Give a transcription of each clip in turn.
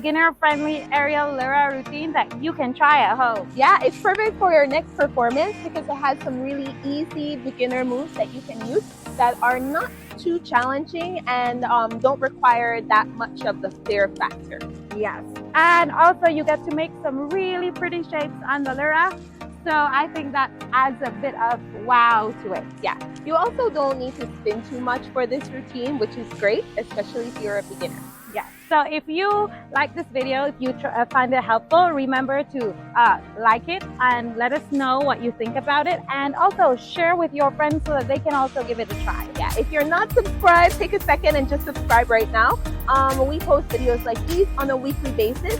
beginner-friendly aerial lyra routine that you can try at home. Yeah, it's perfect for your next performance because it has some really easy beginner moves that you can use that are not too challenging and don't require that much of the fear factor. Yes, and also you get to make some really pretty shapes on the lyra. So I think that adds a bit of wow to it. Yeah, you also don't need to spin too much for this routine, which is great, especially if you're a beginner. Yeah, so if you like this video, if you find it helpful, remember to like it and let us know what you think about it, and also share with your friends so that they can also give it a try. Yeah, if you're not subscribed, take a second and just subscribe right now. We post videos like these on a weekly basis,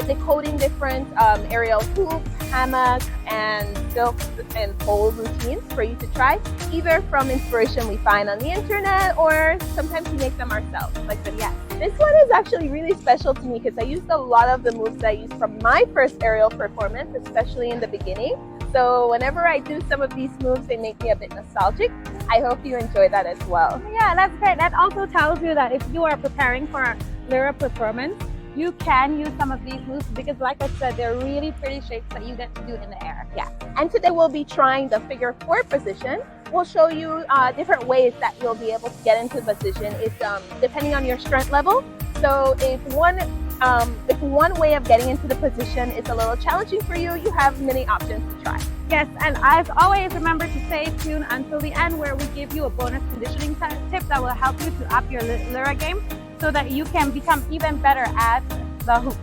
decoding different aerial hoops, hammock, and silk and pole routines for you to try, either from inspiration we find on the internet or sometimes we make them ourselves. Like the This one is actually really special to me because I used a lot of the moves that I used from my first aerial performance, especially in the beginning. So whenever I do some of these moves, they make me a bit nostalgic. I hope you enjoy that as well. Yeah, that's great. That also tells you that if you are preparing for a lyra performance, you can use some of these moves because, like I said, they're really pretty shapes that you get to do in the air. Yeah, and today we'll be trying the figure 4 position. We'll show you different ways that you'll be able to get into the position. It's depending on your strength level. So if one way of getting into the position is a little challenging for you, you have many options to try. Yes, and as always, remember to stay tuned until the end where we give you a bonus conditioning tip that will help you to up your lyra game so that you can become even better at the hoop.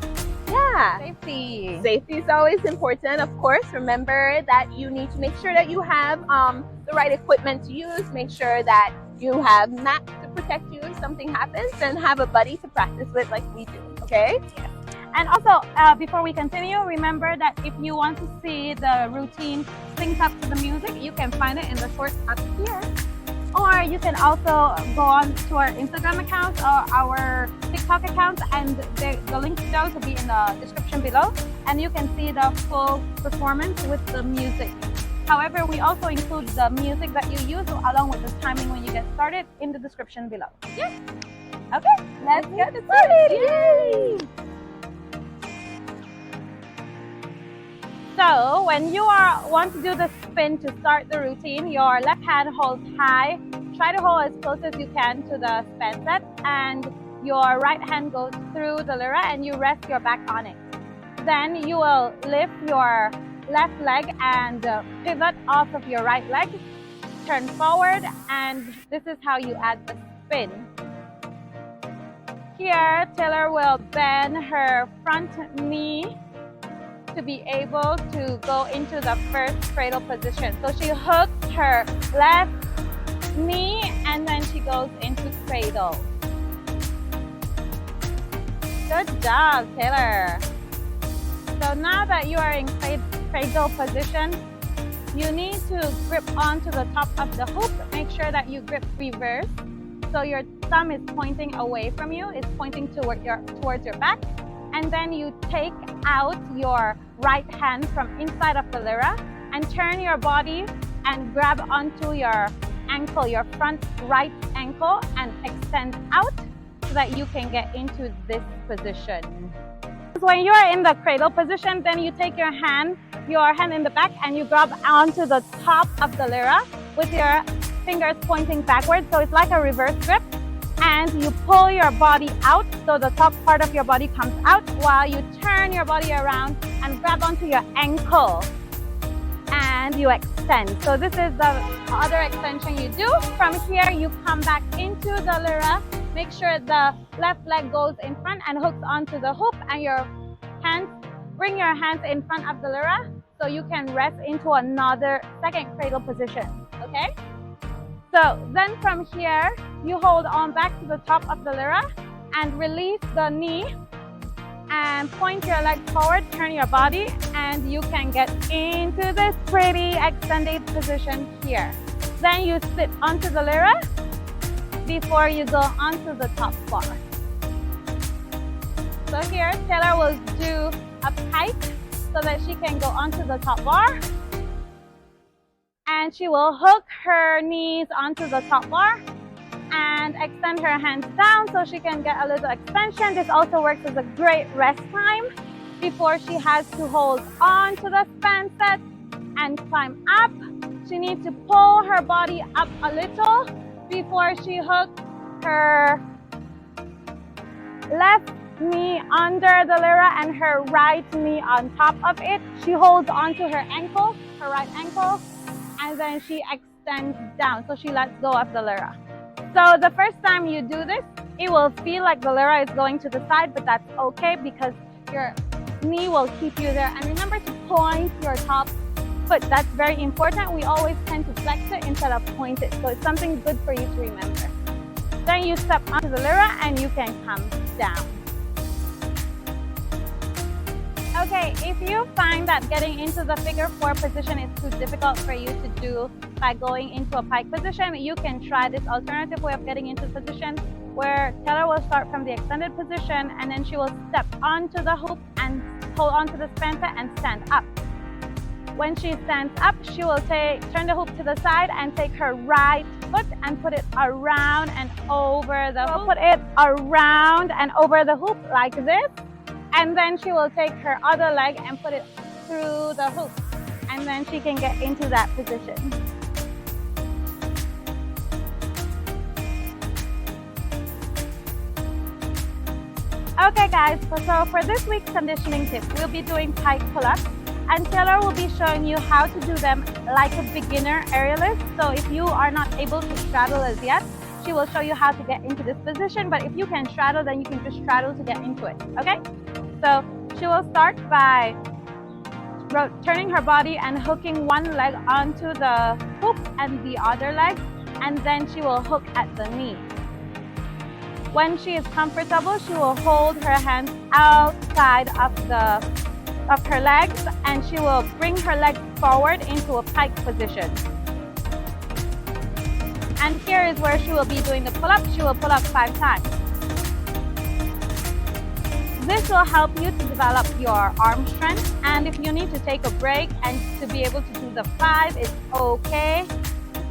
Yeah. Safety. Safety is always important, of course. Remember that you need to make sure that you have the right equipment to use. Make sure that you have mats to protect you if something happens, and have a buddy to practice with like we do, okay? Yes. And also, before we continue, remember that if you want to see the routine synced up to the music, you can find it in the shorts up here. Or you can also go on to our Instagram account or our TikTok account, and the link to those will be in the description below. And you can see the full performance with the music. However, we also include the music that you use along with the timing when you get started in the description below. Yeah. Okay, let's get started. Yay! So when you want to do the spin to start the routine, your left hand holds high. Try to hold as close as you can to the span set, and your right hand goes through the lyra and you rest your back on it. Then you will lift your left leg and pivot off of your right leg, turn forward, and this is how you add the spin. Here, Taylor will bend her front knee to be able to go into the first cradle position. So she hooks her left knee and then she goes into cradle. Good job, Taylor. So now that you are in cradle position, you need to grip onto the top of the hoop. Make sure that you grip reverse. So your thumb is pointing away from you, it's pointing towards your back. And then you take out your right hand from inside of the lyra and turn your body and grab onto your ankle, your front right ankle, and extend out so that you can get into this position. When you are in the cradle position, then you take your hand in the back and you grab onto the top of the lyra with your fingers pointing backwards. So it's like a reverse grip. And you pull your body out, so the top part of your body comes out while you turn your body around and grab onto your ankle and you extend. So this is the other extension you do. From here, you come back into the lyra. Make sure the left leg goes in front and hooks onto the hoop, and your hands, bring your hands in front of the lyra so you can rest into another second cradle position, okay? So then from here, you hold on back to the top of the lyra and release the knee and point your legs forward, turn your body, and you can get into this pretty extended position here. Then you sit onto the lyra before you go onto the top bar. So here, Taylor will do a pike so that she can go onto the top bar. And she will hook her knees onto the top bar and extend her hands down so she can get a little extension. This also works as a great rest time before she has to hold on to the span set and climb up. She needs to pull her body up a little before she hooks her left knee under the lyra and her right knee on top of it. She holds onto her ankle, her right ankle, and then she extends down. So she lets go of the lyra. So the first time you do this, it will feel like the lyra is going to the side, but that's okay because your knee will keep you there. And remember to point your top foot. That's very important. We always tend to flex it instead of point it. So it's something good for you to remember. Then you step onto the lyra and you can come down. Okay, if you find that getting into the figure 4 position is too difficult for you to do by going into a pike position, you can try this alternative way of getting into position where Taylor will start from the extended position and then she will step onto the hoop and hold onto the span set and stand up. When she stands up, she will turn the hoop to the side and take her right foot and put it around and over the hoop. Put it around and over the hoop like this. And then she will take her other leg and put it through the hoop. And then she can get into that position. Okay guys, so for this week's conditioning tip, we'll be doing pike pull-ups. And Taylor will be showing you how to do them like a beginner aerialist. So if you are not able to straddle as yet, she will show you how to get into this position. But if you can straddle, then you can just straddle to get into it, okay? So she will start by turning her body and hooking one leg onto the hoop and the other leg. And then she will hook at the knee. When she is comfortable, she will hold her hands outside of her legs and she will bring her legs forward into a pike position. And here is where she will be doing the pull-up. She will pull up 5 times. This will help you to develop your arm strength, and if you need to take a break and to be able to do the 5, it's okay.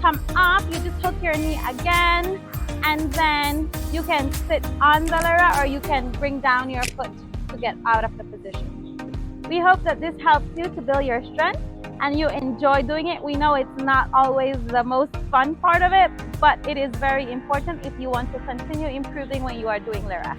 Come up, you just hook your knee again, and then you can sit on the lyra or you can bring down your foot to get out of the position. We hope that this helps you to build your strength and you enjoy doing it. We know it's not always the most fun part of it, but it is very important if you want to continue improving when you are doing lyra.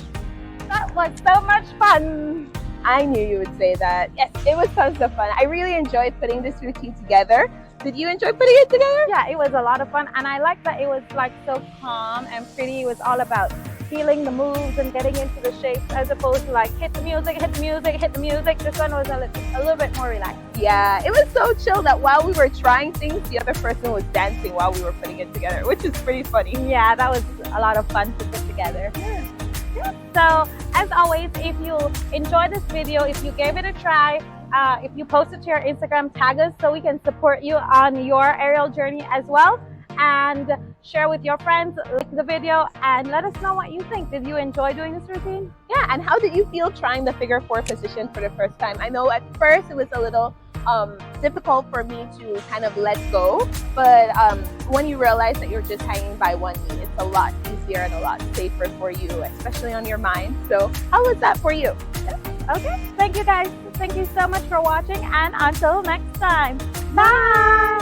That was so much fun. I knew you would say that. Yes, it was tons of fun. I really enjoyed putting this routine together. Did you enjoy putting it together? Yeah, it was a lot of fun, and I like that it was like so calm and pretty. It was all about feeling the moves and getting into the shapes as opposed to like hit the music, hit the music, hit the music. This one was a little bit more relaxed. Yeah, it was so chill that while we were trying things, the other person was dancing while we were putting it together, which is pretty funny. Yeah, that was a lot of fun to put together. Yeah. So, as always, if you enjoyed this video, if you gave it a try, if you post it to your Instagram, tag us so we can support you on your aerial journey as well. And share with your friends, like the video, and let us know what you think. Did you enjoy doing this routine? Yeah, and how did you feel trying the figure 4 position for the first time? I know at first it was a little difficult for me to kind of let go, but when you realize that you're just hanging by one knee, it's a lot easier and a lot safer for you, especially on your mind. So how was that for you? Okay, thank you guys. Thank you so much for watching, and until next time, bye.